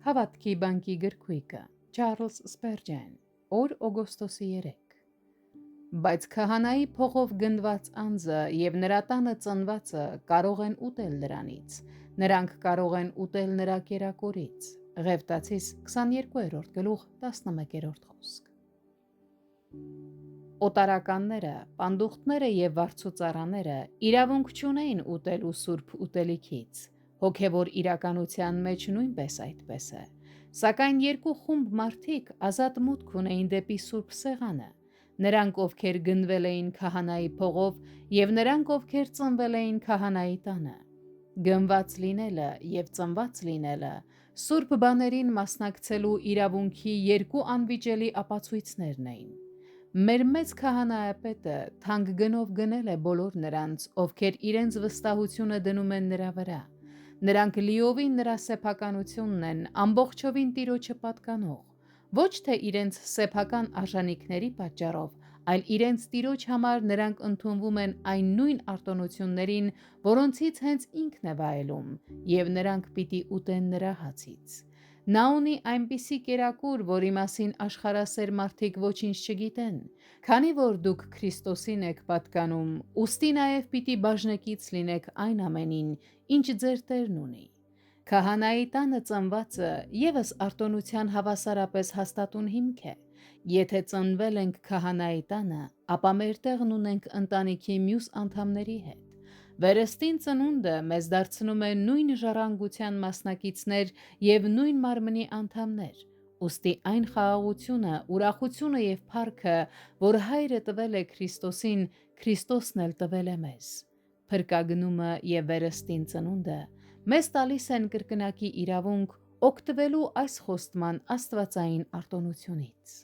Հավատքի բանկի գրքույկը Չարլզ Սպերջեն, օր օգոստոսի 3։ Բայց քահանայի փողով գնված անձը եւ նրա տանը ծնվածը կարող են ուտել նրանից, նրանք կարող են ուտել նրա կերակուրից։ Ղևտացիս 22-րդ գլուխ 11-րդ խոսք։ Օտարականները, պանդուխտները եւ վարձուծառաները իրավունք չունեին ուտելու սուրբ ուտելիքից։ Հոգևոր իրականության մեջ նույնպես այդպես է, սակայն երկու խումբ մարդիկ ազատ մուտք ունեին դեպի սուրբ սեղանը, նրանք ովքեր գնվել էին քահանայի փողով եւ նրանք ովքեր ծնվել էին քահանայի տանը։ Գնված լինելը եւ ծնված լինելը սուրբ բաներին մասնակցելու իրավունքի երկու անվիճելի ապացույցներն էին։ Մեր մեծ քահանայապետը թանկ գնով գնել է բոլոր նրանց, ովքեր իրենց վստահությունը դնում են նրա վրա։ Նրանք լիովին նրա սեփականությունն են, ամբողջովին Տիրոջը պատկանող, ոչ թե իրենց սեփական արժանինքների պատճառով, այլ իրենց Տիրոջ համար նրանք ընդունվում են այն նույն արտոնություններին, որոնցից հենց ինքն է վայելում, եւ նրանք պիտի ուտեն նրա հացից։ Նա ունի այնպիսի կերակուր, որի մասին աշխարհասեր մարդիկ ոչինչ չգիտեն, քանի որ դուք Քրիստոսին եք պատկանում, ուստի նաև պիտի բաժնեկից լինեք այն ամենին, ինչ ձեր Տերն ունի։ Քահանայի տանը ծնվածը ևս արտոնության հավասարապես հաստատուն հիմք է։ Եթե ծնվել ենք քահանայի տանը, ապա մեր տեղն ունենք ընտանիքի մյուս անդամների հետ։ Վերստին ծնունդը մեզ դարձնում է նույն ժառանգության մասնակիցներ եւ նույն մարմնի անդամներ։ Ուստի այն խաղաղությունը, ուրախությունը եւ փառքը, որ Հայրը տվել է Քրիստոսին, Քրիստոսն էլ տվել է մեզ։ Փրկագնումը եւ վերստին ծնունդը մեզ տալիս են կրկնակի իրավունք օգտվելու այս խոստման աստվածային արտոնությունից։